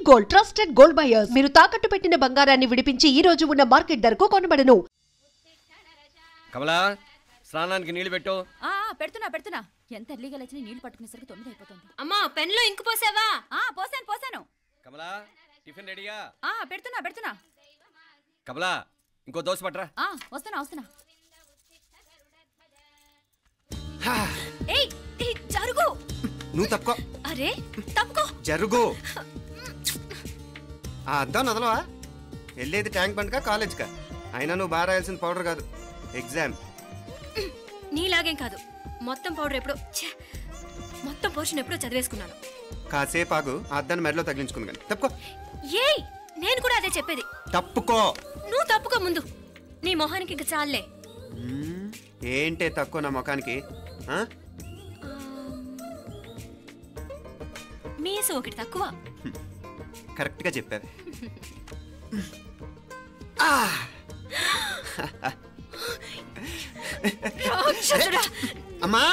Gold trusted gold buyers మీరు తాకట్టు పెట్టిన బంగారాన్ని విడిపించి ఈ రోజు ఉన్న మార్కెట్ ధరకు కొనబడను. కమలా స్నానానికి నీళ్లు పెట్టు. పెడుతున్నా ఎంత ఎర్లీగా లేచిన నీళ్లు పట్టుకునేసరికి 9 అయిపోతుంది. అమ్మా పెన్లో ఇంకు పోసావా? పోసాను. కమలా టిఫిన్ రెడీగా? పెడుతున్నా. కమలా ఇంకో దోశ పట్రా. వస్తున్నా. ఏయ్ జరుగు. నువ్వు తప్పుకో. అరే తప్పుకో. జరుగు. ఆ అద్దం నదలవా? వెళ్ళేది ట్యాంక్ బండ్కా కాలేజ్కా? అయినా నువ్వు బాగా రాయాల్సిన పౌడర్ కాదు, ఎగ్జామ్. నీలాగేం కాదు. మొత్తం పౌడర్ ఎప్పుడో మొత్తం పోర్షన్ ఎప్పుడో చదివేసుకున్నాను. కాసేపు ఆగు, ఆ అద్దాన్ని మెడలో తగిలించుకుంది కానీ. తప్పుకో. ఏయ్ నేను కూడా అదే చెప్పేది. తప్పుకో. నువ్వు తప్పుకో ముందు. నీ మొహానికి ఇంక చాలే. ఏంటే తక్కువ నా ముఖానికి? మీసు ఒకటి తక్కువ. కరెక్ట్గా చెప్పావు. అమ్మా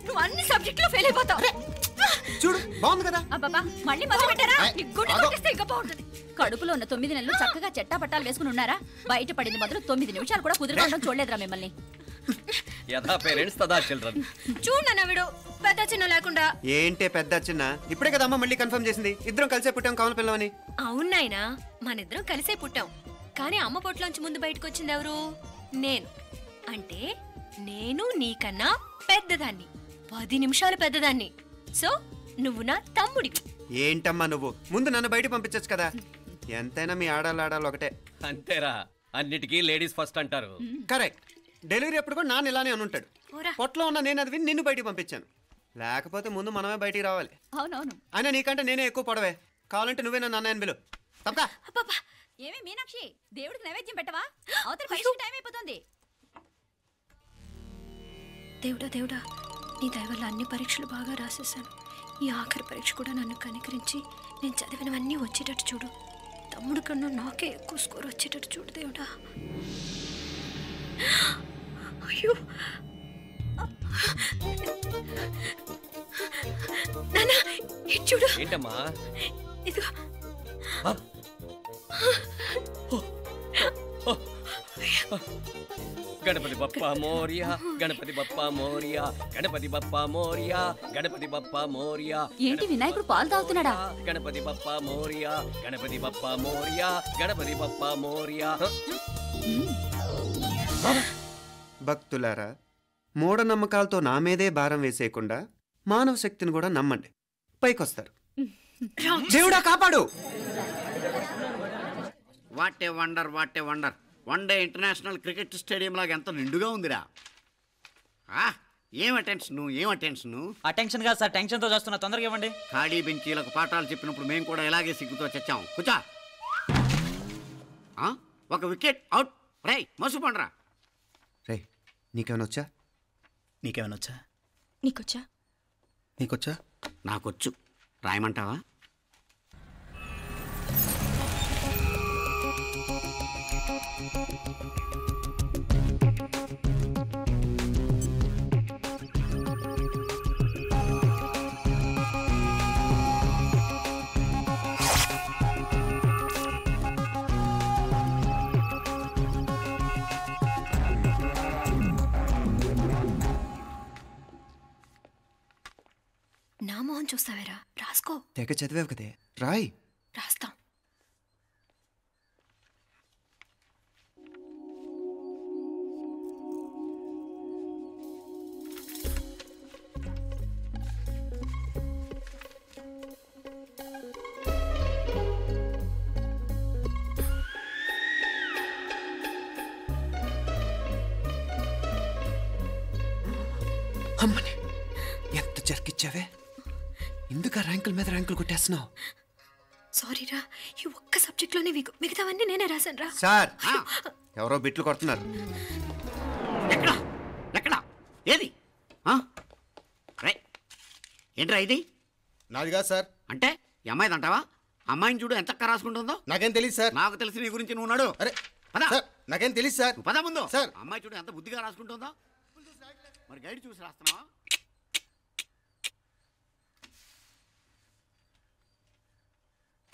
నువ్వు అన్ని సబ్జెక్టులో ఫెయిల్ అయిపోతావు. చూడు బాగుంది కదా. అబ్బబ్బా మళ్ళీ మొదలు పెట్టారా? ఇంకా బాగుంటుంది. కడుపులో ఉన్న 9 నెలలు చక్కగా చెట్టా పట్టాలు వేసుకుని ఉన్నారా? బయట పడింది మొదలు 9 నిమిషాలు కూడా కుదురుకోవడం చూడలేదురా మిమ్మల్ని. యథా పేరెంట్స్ తదా చిల్డ్రన్. చూడన్న వీడు పెద్ద చిన్న లేకుండా. ఏంటే పెద్ద చిన్న? ఇప్పుడే కదా అమ్మ మళ్ళీ కన్ఫర్మ్ చేసింది ఇద్దరం కలిసే పుట్టాం కావాలి పిల్లవని. అవునాయనా మనిద్దరం కలిసే పుట్టాం. కానీ అమ్మ పొట్లోంచి ముందు బయటకు వచ్చింది ఎవరు? నేను. అంటే నేను నీకన్నా పెద్దదాన్ని, 10 నిమిషాలు పెద్దదాన్ని. సో నువ్వు నా తమ్ముడి. ఏంటమ్మా నువ్వు? ముందు నన్ను బయట పంపించచ్చు కదా. ఎంతైనా మీ ఆడాలి ఒకటే. అంతేరా, అన్నిటికీ లేడీస్ ఫస్ట్ అంటారు. కరెక్ట్. డెలివరీ అప్పుడు కూడా నాన్న ఇలానే అనుంటాడు. పొట్టలో ఉన్న నేను అది విని నిన్ను బయటికి పంపించాను. లేకపోతే ముందు మనమే బయటికి రావాలి. అవునవును. అయినా నీకంటే నేనే ఎక్కువ పొడవే. కావాలంటే నువ్వే నన్ను అన్నయ్యని పిలు. తప్పకా. ఏమి మీనాక్షి, దేవుడికి నైవేద్యం పెట్టవా? అవతల పరీక్ష టైం అయిపోతుంది. దేవుడా నీ దయ వల్ల అన్ని పరీక్షలు బాగా రాసేసాను. ఈ ఆఖరి పరీక్ష కూడా నన్ను కనికరించి నేను చదివినవన్నీ వచ్చేటట్టు చూడు. తమ్ముడు కన్నా నాకే ఎక్కువ స్కోర్ వచ్చేటట్టు చూడు దేవుడా. అయ్యో నాన్న ఇది చూడు. ఏంటమ్మా? ఇదిగో. గణపతి బప్పా మోరియా, గణపతి బప్పా మోరియా, గణపతి బప్పా మోరియా, గణపతి బప్పా మోరియా. ఏంటి వినాయకుడు పాలు తాగుతున్నాడా? గణపతి బప్పా మోరియా, గణపతి బప్పా మోరియా, గణపతి బప్పా మోరియా. భక్తులారా, మూఢనమ్మకాలతో నా మీదే భారం వేసేయకుండా మానవ శక్తిని కూడా నమ్మండి, పైకొస్తారు. దేవుడా కాపాడు. What a wonder, what a wonder. 1 day international cricket stadium లాగా ఎంత నిండుగా ఉందిరా. ఏం అటెన్షన్? అటెన్షన్ కాదు సార్, టెన్షన్తో చేస్తున్నా. తొందరగా ఇవ్వండి. ఖాళీ బెంచీలకు పాఠాలు చెప్పినప్పుడు మేము కూడా ఇలాగే సిగ్గుతో చచ్చాం. కూర్చో. ఒక వికెట్ అవుట్. రై మసు పండరా. రే నీకేమైనా వచ్చా? నీకేమైనా వచ్చా? నీకొచ్చా? నాకొచ్చు. రాయమంటావా? నా మోహన్ చూస్తావేరా? రాసుకో. తెగ చదివావు కదే, రాయ్. రాస్తాం. అమ్మని ఎంత జరికిచ్చావే. ఎందుకు ర్యాంకుల మీద ర్యాంకులు కొట్టేస్తున్నావు? సారీరా, ఈ ఒక్క సబ్జెక్ట్లోనే మిగతావన్నీ నేనే రాశాను రా. సార్ ఎవరో బిట్లు కొడుతున్నారు. ఎక్కడ ఏది? ఏంట్రా ఇది? నాది కాదు సార్. అంటే ఈ అమ్మాయిది అంటావా? అమ్మాయిని చూడు ఎంత రాసుకుంటుందో. నాకేం తెలియదు సార్. నాకు తెలిసి నీ గురించి నువ్వు నాడు. అరే సార్, నాకేం తెలియదు సార్. పద ముందు. సార్ అమ్మాయి చూడు ఎంత బుద్ధిగా రాసుకుంటుందో. మరి గైడ్ చూసి రాస్తున్నావా?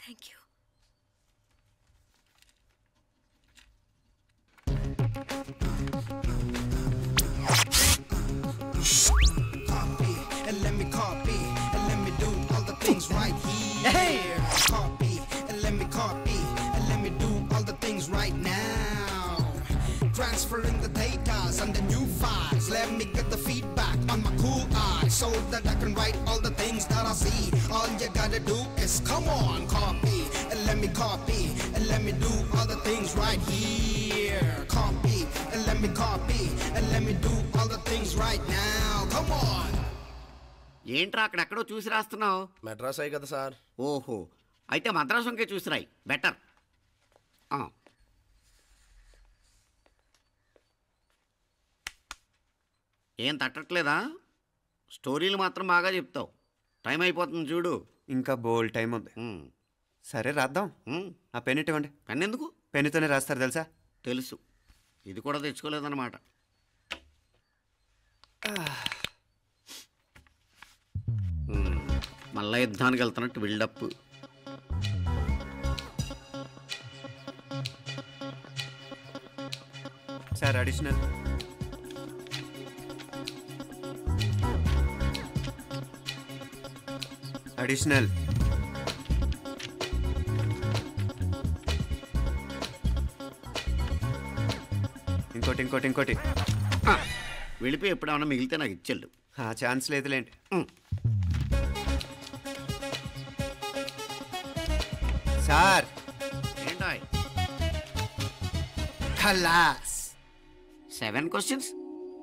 Thank you. And let me copy, and let me do all the things right here. Copy, and let me copy, and let me do all the things right now. Transferring the data and the new files. Let me get the feedback on my cool eyes so that I can write all the things that I see. All you gotta do is come on, copy, and let me copy, and let me do all the things right here. Copy, and let me copy, and let me do all the things right now. Come on. ఏంట్రా అక్కడెక్కడో చూసి రాస్తున్నావు? మెడ్రాస్ అయ్యి కదా sir. ఓహో, అయితే మద్రాసు వంకే చూసి రాయి, better. ఏం తట్టట్లేదా? స్టోరీలు మాత్రం బాగా చెప్తావు. టైం అయిపోతుంది చూడు. ఇంకా బోల్డ్ టైం ఉంది. సరే రాద్దాం. ఆ పెన్ ఇవ్వండి. పెన్ ఎందుకు? పెన్నుతోనే రాస్తారు తెలుసా? తెలుసు. ఇది కూడా తెచ్చుకోలేదన్నమాట. మళ్ళా యుద్ధానికి వెళ్తున్నట్టు బిల్డప్. Sir additional. అడిషనల్. ఇంకోటి ఇంకోటి ఇంకోటి. వెళ్ళిపోయి ఎప్పుడేమన్నా మిగిలితే నాకు ఇచ్చెళ్ళు. ఛాన్స్ లేదులేండి. సార్ ఏంటో ఖలాస్. 7 questions,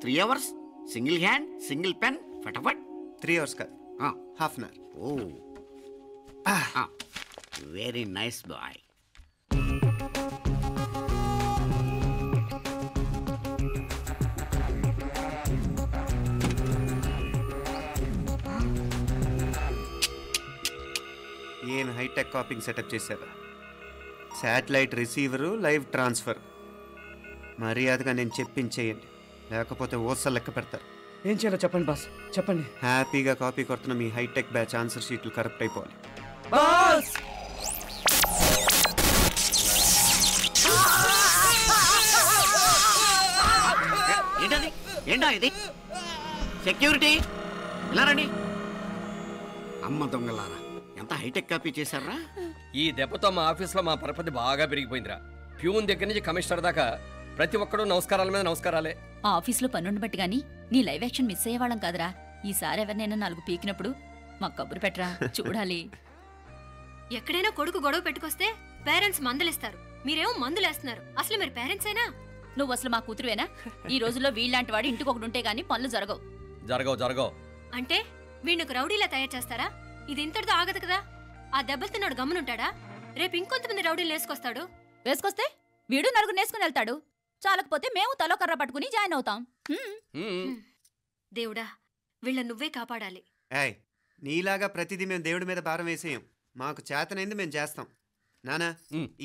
3 hours, single hand, single pen, ఫటాఫట్. 3 hours కాదు, half an hour. Oh very nice boy. ఏం హైటెక్ కాపింగ్ సెటప్ చేశారా? Satellite receiver, live transfer. మర్యాదగా నేను చెప్పించేయండి, లేకపోతే ఓసలు లెక్క పెడతారు. ఏం చేయాలో చెప్పండి బాస్, చెప్పండి. హ్యాపీగా కాపీ కొడుతున్న మీ హైటెక్ బ్యాచ్ ఆన్సర్ షీట్లు కరెక్ట్ అయిపోవాలి. బాస్ ఏంటది? ఏంటా ఇది? సెక్యూరిటీ ఇలా రండి. అమ్మ దొంగలారా, ఎంత హైటెక్ కాపీ చేశారా? ఈ దెబ్బతో మా ఆఫీస్లో మా పరపతి బాగా పెరిగిపోయిందిరా. ప్యూన్ దగ్గర నుంచి కమిషనర్ దాకా ప్రతి ఒక్కడు నమస్కారాల మీద నమస్కారాలే. ఆ ఆఫీస్లో పన్నుండి బట్టి గాని నీ లైవ్ యాక్షన్ మిస్ అయ్యేవాళ్ళం కాదురా. ఈసారి ఎవరినైనా 4 పీకినప్పుడు మాకు కబురు పెట్టరా, చూడాలి. ఎక్కడైనా కొడుకు గొడవ పెట్టుకొస్తే పేరెంట్స్ మందులేస్తారు, మీరేమో మందులేస్తున్నారు. అసలు మీరు పేరెంట్సేనా? నువ్వు అసలు మా కూతురువేనా? ఈ రోజుల్లో వీళ్ళంటి వాడు ఇంటికి ఒకటి ఉంటే గానీ పనులు జరగవు. జరగవు అంటే వీణ్ణకు రౌడీలా తయారు చేస్తారా? ఇది ఇంతటితో ఆగదు కదా. ఆ దెబ్బలుతున్నాడు గమ్మునుంటాడా? రేపు ఇంకొంతమంది రౌడీలు వేసుకొస్తాడు. వేసుకొస్తే వీడు 4 నేసుకుని వెళ్తాడు. చాలకపోతే మేము తలో కర్ర పట్టుకుని జాయిన్ అవుతాం. దేవుడా, వీళ్ళ నువ్వే కాపాడాలి. ఏయ్, నీలాగా ప్రతిదీ మేము దేవుడి మీద భారం వేసేయం. మాకు చేతనైంది మేము చేస్తాం. నానా,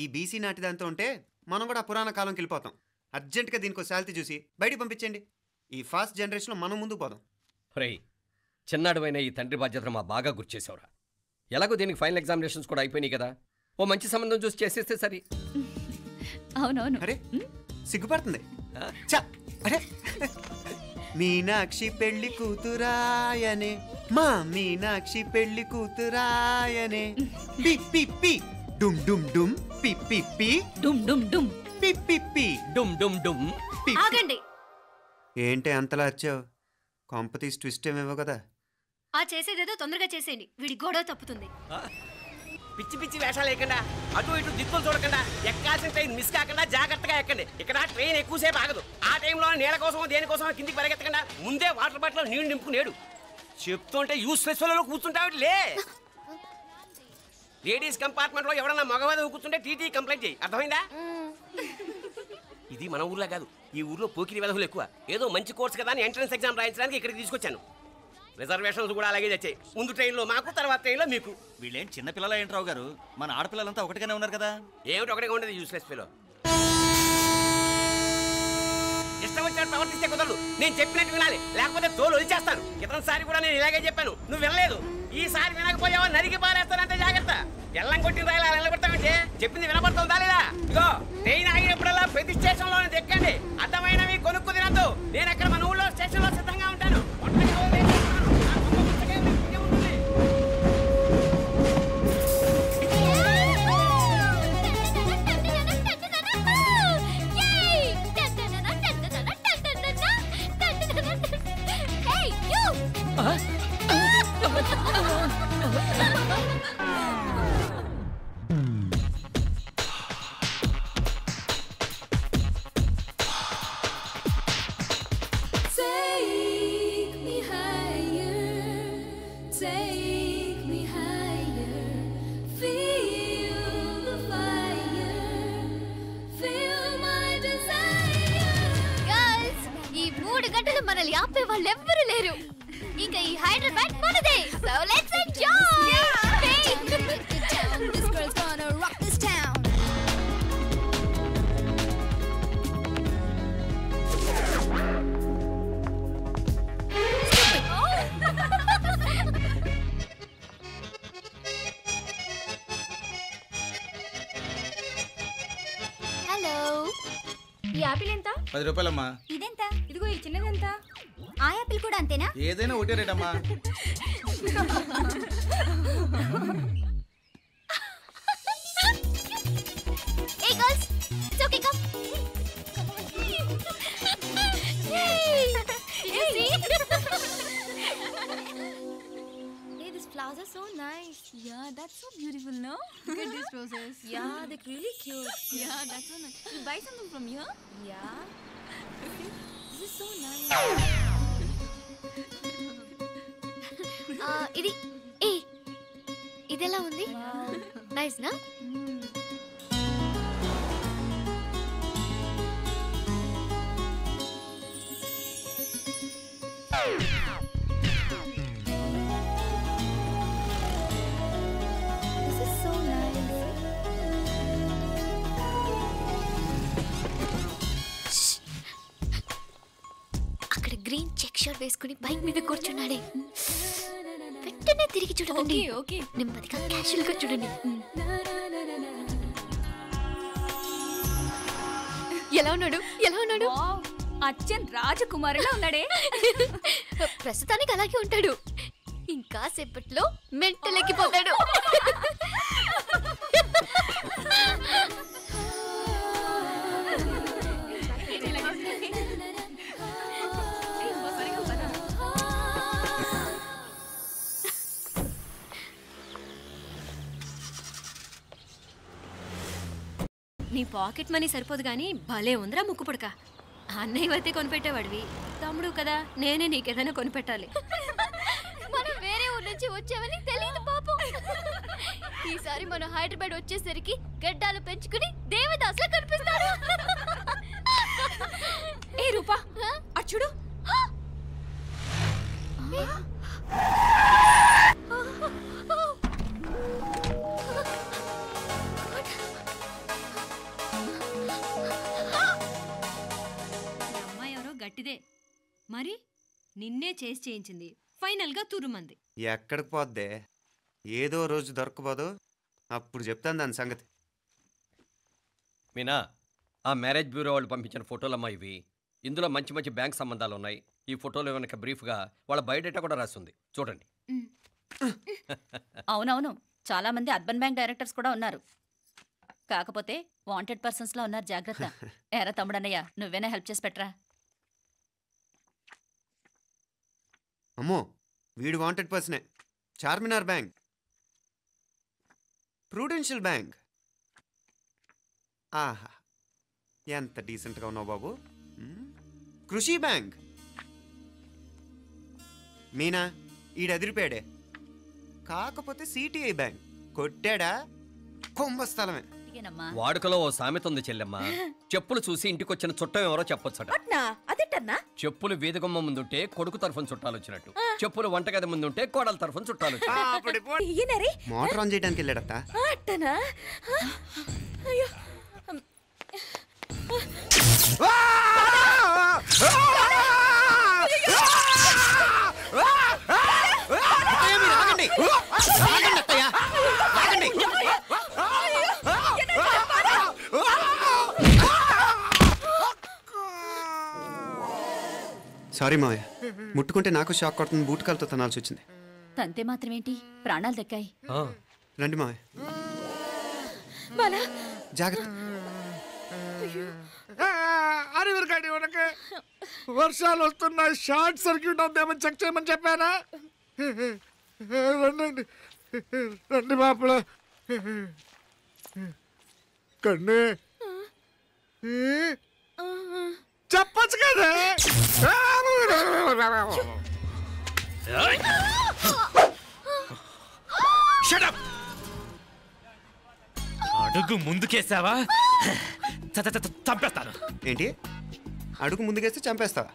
ఈ బీసీ నాటి దాంతో ఉంటే మనం కూడా పురాణ కాలంకి వెళ్ళిపోతాం. అర్జెంటుగా దీనికి శాలిటీ చూసి బయటికి పంపించండి. ఈ ఫాస్ట్ జనరేషన్లో మనం ముందుకు పోదాం. రేయ్, చిన్నాడువైన ఈ తండ్రి బాధ్యతను మా బాగా గుర్చేసావురా. ఎలాగో దీనికి ఫైనల్ ఎగ్జామినేషన్స్ కూడా అయిపోయినాయి కదా, ఓ మంచి సంబంధం చూసి చేసేస్తే సరి. అవునవును. అరే సిగ్గుపడుతుంది. అరే మీనాక్షి పెళ్లి కూతురాయనే, మా మీనాక్షి పెళ్లి కూతురాయనే. పి పి పి డుమ్ డుమ్ డుమ్, పి పి పి డుమ్ డుమ్ డుమ్, పి పి పి డుమ్ డుమ్ డుమ్. ఆగండి. ఏంటి అంతలా వచ్చావు? కాంపతీస్ ట్విస్ట్ ఏమేవో కదా. ఆ చేసేదేదో తొందరగా చేసేయండి, వీడి గొడవ తప్పుతుంది. పిచ్చి పిచ్చి వేషాలు లేకుండా, అటు ఇటు దిక్కులు చూడకుండా, ఎక్కాల్సిన ట్రైన్ మిస్ కాకుండా జాగ్రత్తగా ఎక్కండి. ఇక్కడ ట్రైన్ ఎక్కువసేపు ఆగదు. ఆ టైంలో నీళ్ళ కోసం దేనికోసం కిందికి పరిగెత్తకుండా ముందే వాటర్ బాటిల్ నీళ్లు నింపుకునేడు. చెప్తుంటే యూస్లెస్ లో కూర్చుంటావు. లే, లేడీస్ కంపార్ట్మెంట్ లో ఎవడన్నా మగవాది కూర్చుంటే టీటీ కంప్లైంట్ చేయి. అర్థమైందా? ఇది మన ఊర్లో కాదు, ఈ ఊర్లో పోకిరి వెధవులు ఎక్కువ. ఏదో మంచి కోర్స్ కదా అని ఎంట్రన్స్ ఎగ్జామ్ రాయించడానికి ఇక్కడికి తీసుకొచ్చాను. రిజర్వేషన్స్ కూడా అలాగే తెచ్చాయి. ముందు ట్రైన్లో మాకు, తర్వాత ట్రైన్లో మీకు. వీళ్ళేం చిన్న పిల్లలు ఏంటి రావు గారు? మన ఆడపిల్లలంతా ఒకటిగానే ఉన్నారు కదా. ఏమిటి ఒకటిగా ఉండేది యూస్లెస్ ఫెలో? ఇష్టం వచ్చినట్టు ప్రవర్తిస్తే కుదరదు. నేను చెప్పినట్టు వినాలి, లేకపోతే తోలు వదిలేస్తాను. క్రితంసారి కూడా నేను ఇలాగే చెప్పాను, నువ్వు వినలేదు. ఈసారి వినకపోయావో నరికి పారేస్తానంటే జాగ్రత్త. ఎల్లం కొట్టిన రాయలా నిలబడతామంటే చెప్పింది వినపడుతుందా లేదా? ఇగో ట్రైన్ ఆగినప్పుడల్లా ప్రతి స్టేషన్ లోనే ఎక్కండి. అర్థమైనవి కొనుక్కు తినద్దు. నేను అక్కడ మన ఊళ్ళో స్టేషన్ లో సిద్ధంగా ఉంటాను. మనల్ని ఆపే వాళ్ళు ఎవ్వరూ లేరు. ఇంకా ఈ హైదరాబాద్ మనదే. So let's enjoy. This girl's gonna rock this town. Hello, ఈ యాపిల్ ఎంత? 10 రూపాయలమ్మా. ఇదెంత? ఇదిగో ఈ చిన్నదెంత? ఆ యాపిల్ కూడా అంతేనా? ఏదైనా ఒకటే రేట్ అమ్మా. Hey girls, it's okay, come. Yay! Hey, these flowers are so nice. Yeah, that's so beautiful, no? Look at these roses. Yeah, they're really cute. Yeah, that's so nice. You buy something from here? Yeah. This is so nice. ఇది ఎలా ఉంది? Nice నా? This is so nice. అక్కడ green check shirt వేసుకుని bike మీద కూర్చున్నాడే. వెంటనే తిరిగి చూడండి. ఓకే నెమ్మదిగా క్యాషువల్ గా చూడండి. ఎలా ఉన్నాడు? ఎలా ఉన్నాడు? అచ్చన్ రాజకుమారులా ఉన్నాడే. ప్రస్తుతానికి అలాగే ఉంటాడు. ఇంకా సేపట్లో మెంటల్ ఎక్కిపోతాడు. నీ పాకెట్ మనీ సరిపోదు గానీ భలే ఉందిరా ముక్కు పుడక. అన్నయ్య అయితే కొనిపెట్టేవాడివి, తమ్ముడు కదా నేనే నీకేదైనా కొనిపెట్టాలి. మనం వేరే ఊరు నుంచి వచ్చామని తెలియదు పాపం. ఈసారి మనం హైదరాబాద్ వచ్చేసరికి గడ్డాలు పెంచుకుని దేవదాసులా కనిపిస్తారు. ఏ రూపా అటు చూడు. అమ్మాయి ఎవరో గట్టిదే మరి, నిన్నే చేసి చేయించింది. ఫైనల్ గా తురుమంది. ఎక్కడికి పోద్దే? ఏదో రోజు దొరకపోదు, అప్పుడు చెప్తాను దాని సంగతి. మీనా, ఆ మ్యారేజ్ బ్యూరో వాళ్ళు పంపించిన ఫోటోలమ్మా ఇవి. ఇందులో మంచి మంచి బ్యాంక్ సంబంధాలు ఉన్నాయి. ఈ ఫోటోలో వెనక బ్రీఫ్గా వాళ్ళ బయోడేటా కూడా రాస్తుంది, చూడండి. అవునవును, చాలా మంది అర్బన్ బ్యాంక్ డైరెక్టర్స్ కూడా ఉన్నారు. కాకపోతే వాంటెడ్ పర్సన్స్ లో ఉన్నారు, జాగ్రత్త. ఎరా తమ్ముడన్నయ్య, నువ్వేనా హెల్ప్ చేసి పెట్టరా? అమ్మో, వీడు వాంటెడ్ పర్సనే. Charminar bank, Prudential bank. ఆహా, ఎంత డీసెంట్గా ఉన్నావు బాబు. కృషి బ్యాంక్. మీనా, ఈడదిరిపాడే. కాకపోతే సిటిఐ బ్యాంక్ కొట్టాడా కుంభస్థలమే. వాడుకలో ఓ సామెత ఉంది చెల్లెమ్మ. చెప్పులు చూసి ఇంటికొచ్చిన చుట్టం ఎవరో చెప్పొచ్చట. చెప్పులు వీధగుమ్మ ముందుంటే కొడుకు తరఫున చుట్టాలు వచ్చినట్టు, చెప్పులు వంటగది ముందుంటే కోడల తరఫున చుట్టాలు వచ్చినట్టు. మోటార్ ఆన్ చేయడానికి వెళ్ళాడట. సారీ మావయ్య, ముట్టుకుంటే నాకు షాక్ కొడుతుంది, బూట్ కాలుతో తనాల్సి వచ్చింది. తంతే మాత్రమేంటి, ప్రాణాలు దక్కాయి. రండి మావయ్య, జాగ్రత్త. అరవిరకాడి ఉనకే వర్షాలు వస్తున్నాయి, షార్ట్ సర్క్యూట్ అవుతామని చెక్ చేయమని చెప్పానా? రండి రండి మాపల కన్నే చెప్పచ్చు కదా. అడుగు ముందుకేసావా చంపేస్తాను. ఏంటి అడుగు ముందుకేస్తే చంపేస్తావా?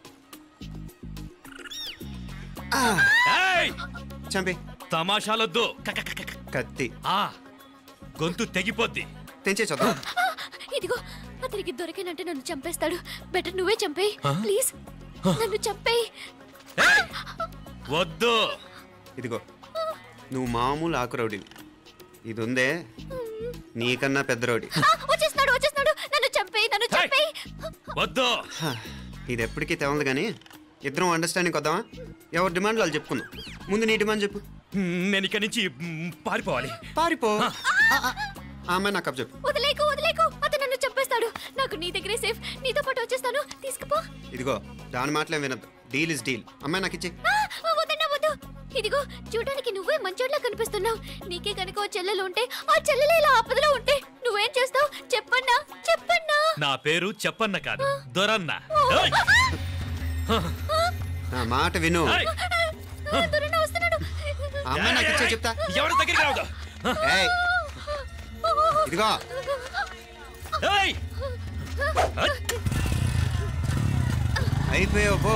చంపే. తమాషాలొద్దు, కత్తి గొంతు తెగిపోద్ది. తెంచే చూద్దాం. ఇదిగో అతనికి దొరికినంటే నన్ను చంపేస్తాడు. బెటర్ నువ్వే చంపేయి ప్లీజ్, నన్ను చంపేయి. వద్దు. ఇదిగో నువ్వు మామూలు ఆకు రౌడీ, ఇది ఉందే నీకన్నా పెద్ద రౌడీ. వచ్చేస్తున్నాడు నన్ను చంపేయి. వద్దు. ఇది ఎప్పటికీ తెవలదు కానీ ఇద్దరం అండర్స్టాండింగ్ వద్దామా? ఎవరి డిమాండ్ వాళ్ళు చెప్పుకుందాం. ముందు నీ డిమాండ్ చెప్పు. నేను ఇక్కడి నుంచి పారిపోవాలి. పారిపో. ఆ అమ్మాయి నాకు చెప్పు. వదిలేకు అతను నన్ను చంపేస్తాడు. నాకు నీ దగ్గరే సేఫ్, నీతో పాటు వచ్చేస్తాను, తీసుకుపో. ఇదిగో దాని మాటలే వినద్దు, డీల్ ఇస్ డీల్. అమ్మాయి నాకు ఇచ్చే. వద్దు. ఇదిగో చూడడానికి నువ్వే మంచోడ్లా కనిపిస్తున్నావు. నీకే కనుక ఓ చెల్లెలు ఉంటే, ఆ చెల్లెలు ఇలా ఆపదలో ఉంటే నువ్వేం చేస్తావు చెప్పన్నా? నా పేరు చెప్పన్న కాదు, దొరన్న. నా మాట విను. అమ్మాయి నాకు ఇచ్చే చెప్తా. ఎవరి దగ్గరికి రావద్దు. ఇదిగో అయిపోయావు పో.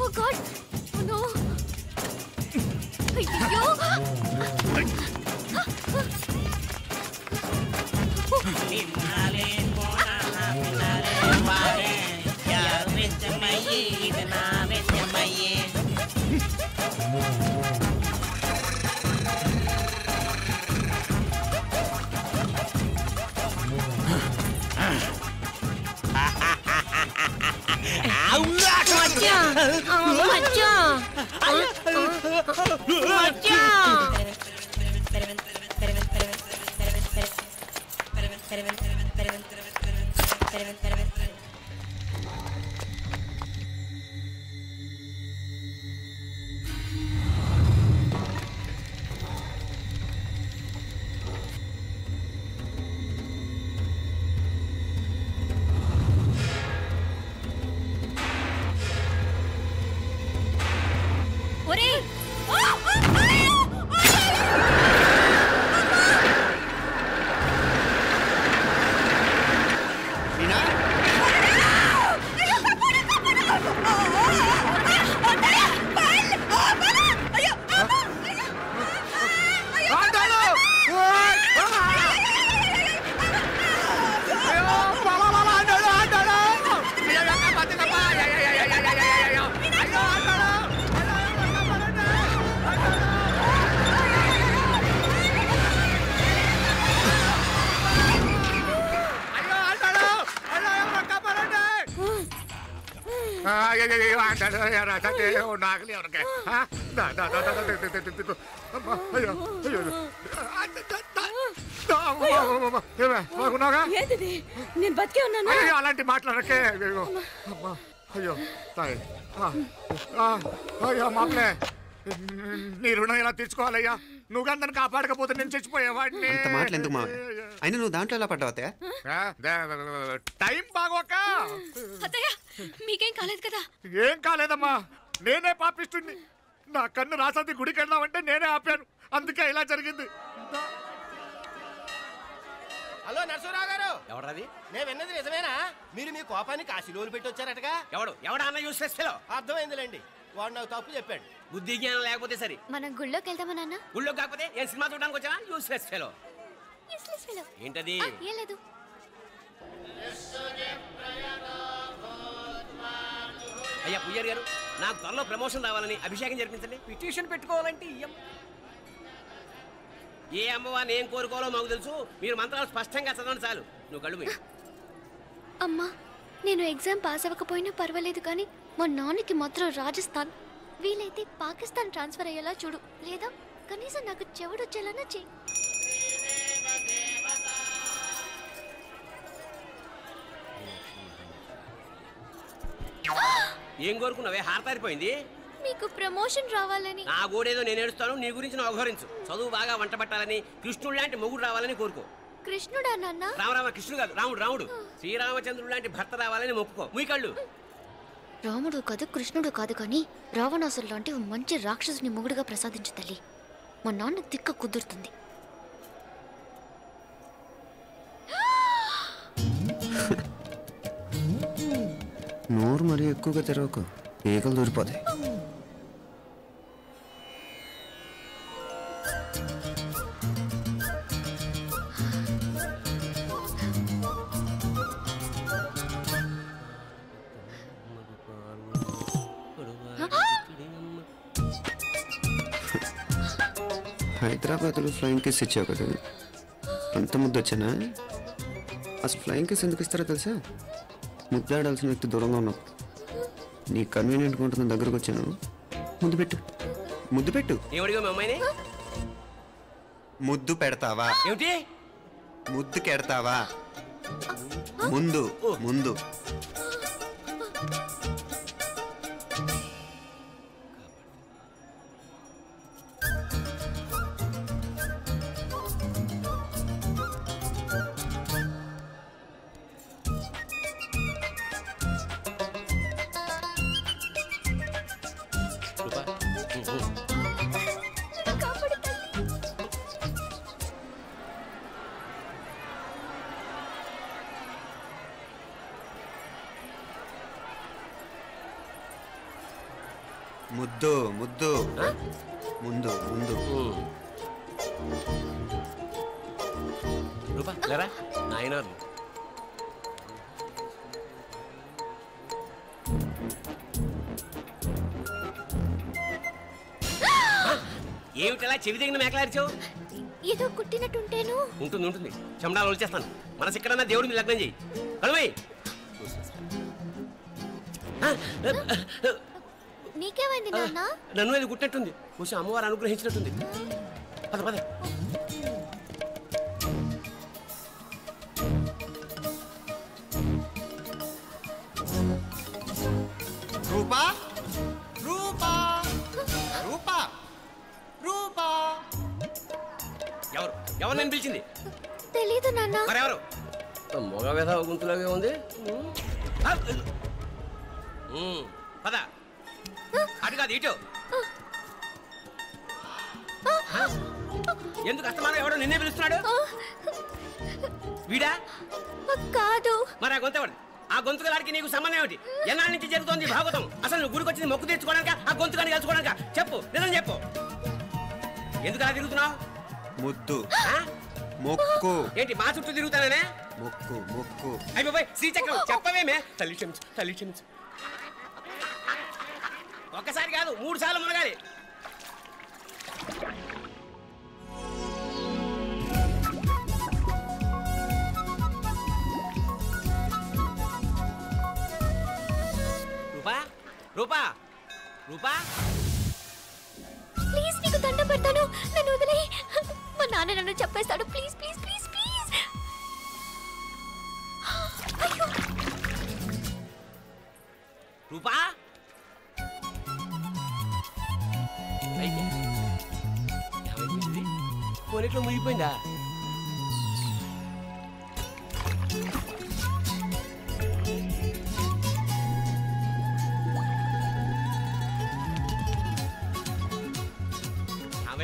Oh God! Oh no! అయ్యో! నేను బతికే ఉన్నాను. అలాంటి మాట్లాడకే. అయ్యో తాయి, అయ్యో మామలే, నీ రుణం ఎలా తీర్చుకోవాలయ్యా? నువ్వు అందరిని కాపాడకపోతే నేను చచ్చిపోయేవాడిని. అంత మాటలు ఎందుకు మావయ్య? అయినా నువ్వు దాంట్లో ఎలా పడ్డావు? టైం బాగోక. అత్తయ్య మీకేం కాలేదు కదా? ఏం కాలేదమ్మా, నేనే పాపిస్తుంది. నా కన్ను రాసాది గుడికి వెళ్దామంటే నేనే ఆపాను, అందుకే ఇలా జరిగింది. హలో నరసరావు గారు. ఎవరది? నేను విన్నది నిజమేనా? మీరు మీ కోపానికి కాశీలోలు పెట్టి వచ్చారటగా? ఎవడన్నా యూస్లెస్ ఫెలో. అర్థమైందిలేండి, వాడు నాకు తప్పు చెప్పాడు. బుద్ధి జ్ఞానం లేకపోతే సరే. మనం గుళ్ళోకి వెళ్దామా నాన్న? గుళ్ళో కాకపోతే ఏం సినిమా చూడడానికి వచ్చానా? Useless fellow. ఏంటది? ఏం లేదు. అయ్యా పుయ్యారు గారు, నాకు త్వరలో ప్రమోషన్ రావాలని అభిషేకం జరిపించండి. పిటిషన్ పెట్టుకోవాలంటే ఏ అమ్మవారిని ఏం కోరుకోవాలో మాకు తెలుసు. మీరు మంత్రాలు స్పష్టంగా చదవండి చాలు. నువ్వు కళ్ళు మూయి. అమ్మా, నేను ఎగ్జామ్ పాస్ అవ్వకపోయినా పర్వాలేదు, కానీ మా నాన్నకి మాత్రం రాజస్థాన్, వీలైతే పాకిస్తాన్ ట్రాన్స్ఫర్ అయ్యేలా చూడు, లేదా కనీసం నాకు చెవుడొచ్చేలానా చెయ్యి. ఏం కోరుకున్నావే? హారతారిపోయింది. మీకు ప్రమోషన్ రావాలని. నా గోడేదో నేను ఏడుస్తాను, నీ గురించి నువ్వు అవహరించు. చదువు బాగా వంట పట్టాలని, కృష్ణుడు లాంటి మొగుడు రావాలని కోరుకో. కృష్ణుడా నాన్న? రామరామ కృష్ణుడు కాదు, రాముడు. రాముడు శ్రీరామచంద్రుడు లాంటి భర్త రావాలని మొక్కుకో. ముయ్యి కళ్ళు. రాముడు కాదు, కృష్ణుడు కాదు, కానీ రావణాసురు లాంటి మంచి రాక్షసుని మొగుడుగా ప్రసాదించు తల్లి. మా నాన్న తిక్క కుదురుతుంది. నోరు మరీ ఎక్కువగా తెరవకు, ఈకలు దూరిపోతాయి. హైదరాబాద్లో ఫ్లయింగ్ కేస్ ఇచ్చావు కదా, అంత ముద్దు వచ్చానా? అసలు ఫ్లయింగ్ కేస్ ఎందుకు ఇస్తారో తెలుసా? ముద్దాడాల్సిన వ్యక్తి దూరంగా ఉన్నావు. నీ కన్వీనియంట్గా ఉంటుంది, దగ్గరకు వచ్చాను. ముద్దు పెట్టు, ముద్దు పెట్టు. ఏమడిగా మా అమ్మాయిని? ముద్దు పెడతావా? ఏమిటి? ముద్దు కెడతావా? ముందు ముందు. ముద్దు ముద్దు ముందు ముందు. రూపా లేరా నాయన. ఏమిటలా చెవి దగ్గర మేకలారిచావు? ఏదో కుట్టినట్టుంటేను. ఉంటుంది ఉంటుంది, చెమడాలు వచ్చేస్తాను. మనసు ఎక్కడన్నా దేవుడి మీద లగ్నం చేయి. కలువై. నీకేమైంది నాన్న? నన్ను అది గుట్టినట్టుంది, కొంచెం అమ్మవారు అనుగ్రహించినట్టుంది. పద పద. రూపా రూపా రూపా రూపా. ఎవరు ఎవరు నేను పిలిచింది? తెలీదు నాన్న. మరెవరు? మొగ వ్యధ గుంతులాగే ఉంది. పద. అటు కాదు ఇటు. ఎందుకు అస్తమానం ఎవడో నిన్నే పిలుస్తున్నాడు? వీడా కాదు. మరి ఆ గొంతు ఎవడు? ఆ గొంతుగాడికి నీకు సంబంధం ఏమిటి? ఎన్నాళ్ళ నుంచి జరుగుతోంది భాగవతం? అసలు నువ్వు గుడికి వచ్చింది మొక్కు తీర్చుకోవడానిక, ఆ గొంతుగాని కలుసుకోవడానిక? చెప్పు, నిజం చెప్పు. ఎందుకు అలా తిరుగుతున్నావు? ముద్దు మొక్కు. ఏంటి మా చుట్టూ తిరుగుతానే? మొక్కు మొక్కు. అయిపోయి శ్రీచక్రం చెప్పవేమే? తల్లి క్షమించు, తల్లి క్షమించు. ఒక్కసారి కాదు 3 సార్లు మునగాలి. రూపా రూపా రూపా, ప్లీజ్ నీకు దండ పెడతాను, నన్ను వదిలేయ్. మా నాన్న నన్ను చెప్పేస్తాడు. Please please please please. Rupa కొనిట్లో మునిగిపోయిందా?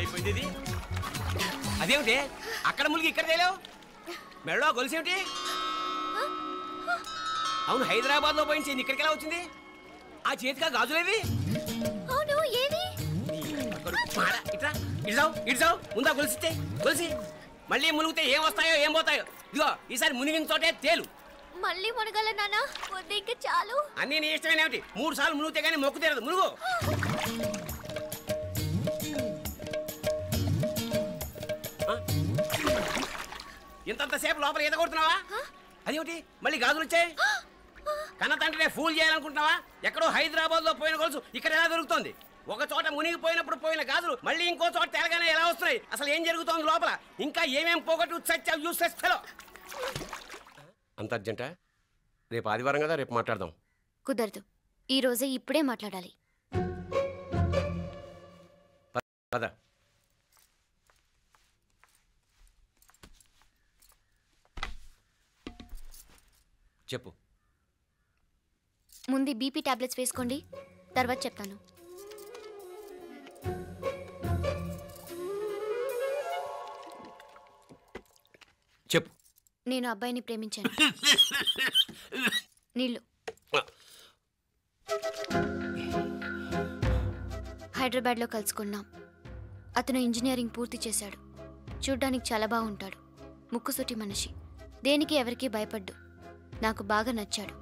ఏమైపోయింది ఇది? అదేమిటి అక్కడ మునిగి ఇక్కడ తేలేవు? మెడలో గొలుసేమిటి? అవును, హైదరాబాద్ లో పోయించింది, ఇక్కడికి ఎలా వచ్చింది? ఆ చేతిగా గాజులేవి? అవును, ఏవి? ఇట్రా ఇడ్సావు ఇడ్సావు, ముందా గొలిసితే గొలిసి మళ్ళీ మునిగితే ఏం వస్తాయో ఏం పోతాయో. ఇదిగో ఈసారి మునిగిన తోటే తేలు. మళ్ళీ మునగల నాన్న వద్దు ఇంకా చాలు. అన్నీ నీ ఇష్టమైన ఏమిటి? 3 సార్లు మునుగుతే కానీ మొక్కు తీరదు. మునుగు. ఇంతంతసేపు లోపల ఈత కొడుతున్నావా? అదేమిటి మళ్ళీ గాజులు వచ్చాయి? కన్న తండ్రినే ఫూల్ చేయాలనుకుంటున్నావా? ఎక్కడో హైదరాబాద్ లో పోయిన గొలుసు ఇక్కడ ఎలా దొరుకుతుంది? ఒక చోట మునిగిపోయినప్పుడు పోయిన గాజులు మళ్ళీ ఇంకో చోట తేలగానే ఎలా వస్తున్నాయి? అసలు ఏం జరుగుతోంది లోపల? ఇంకా ఏమేం పోగొట్టు చచ్చావు యూస్లెస్ ఫెలో. అంత అర్జెంటా? రేపు ఆదివారం కదా, రేపు మాట్లాడదాం. కుదరదు, ఈ రోజే ఇప్పుడే మాట్లాడాలి. పద. చెప్పు. ముందు బీపీ టాబ్లెట్స్ వేసుకోండి, తర్వాత చెప్తాను. చెప్పు. నేను అబ్బాయిని ప్రేమించాను. నీళ్ళు. హైదరాబాద్లో కలుసుకున్నాం. అతను ఇంజనీరింగ్ పూర్తి చేశాడు. చూడ్డానికి చాలా బాగుంటాడు. ముక్కుసూటి మనిషి. దేనికి ఎవరికీ భయపడ్డు. నాకు బాగా నచ్చాడు.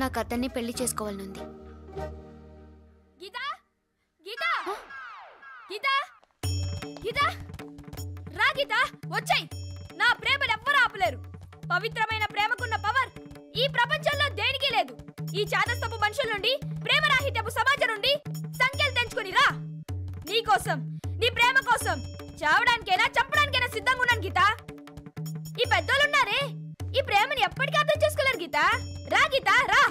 నాకు అతన్ని పెళ్లి చేసుకోవాలనుంది. గీతా గీతా గీతా గీతా రా గీతా, వచ్చాయి. నా ప్రేమను ఎవ్వరూ ఆపలేరు. పవిత్రమైన ప్రేమకున్న పవర్ ఈ ప్రపంచంలో దేనికి లేదు. ఈ చాదస్తపు మనుషుల నుండి, ప్రేమరాహిత్యపు సమాజం నుండి సంఖ్యలు తెంచుకుని రా. నీ కోసం, నీ ప్రేమ కోసం చావడానికైనా చంపడానికైనా సిద్ధంగా ఉన్నాను గీతా. ఈ పెద్దోళ్ళున్నారే, ఈ ప్రేమని ఎప్పటికీ అర్థం చేసుకోలేరు గీతా. రా గీతా రా.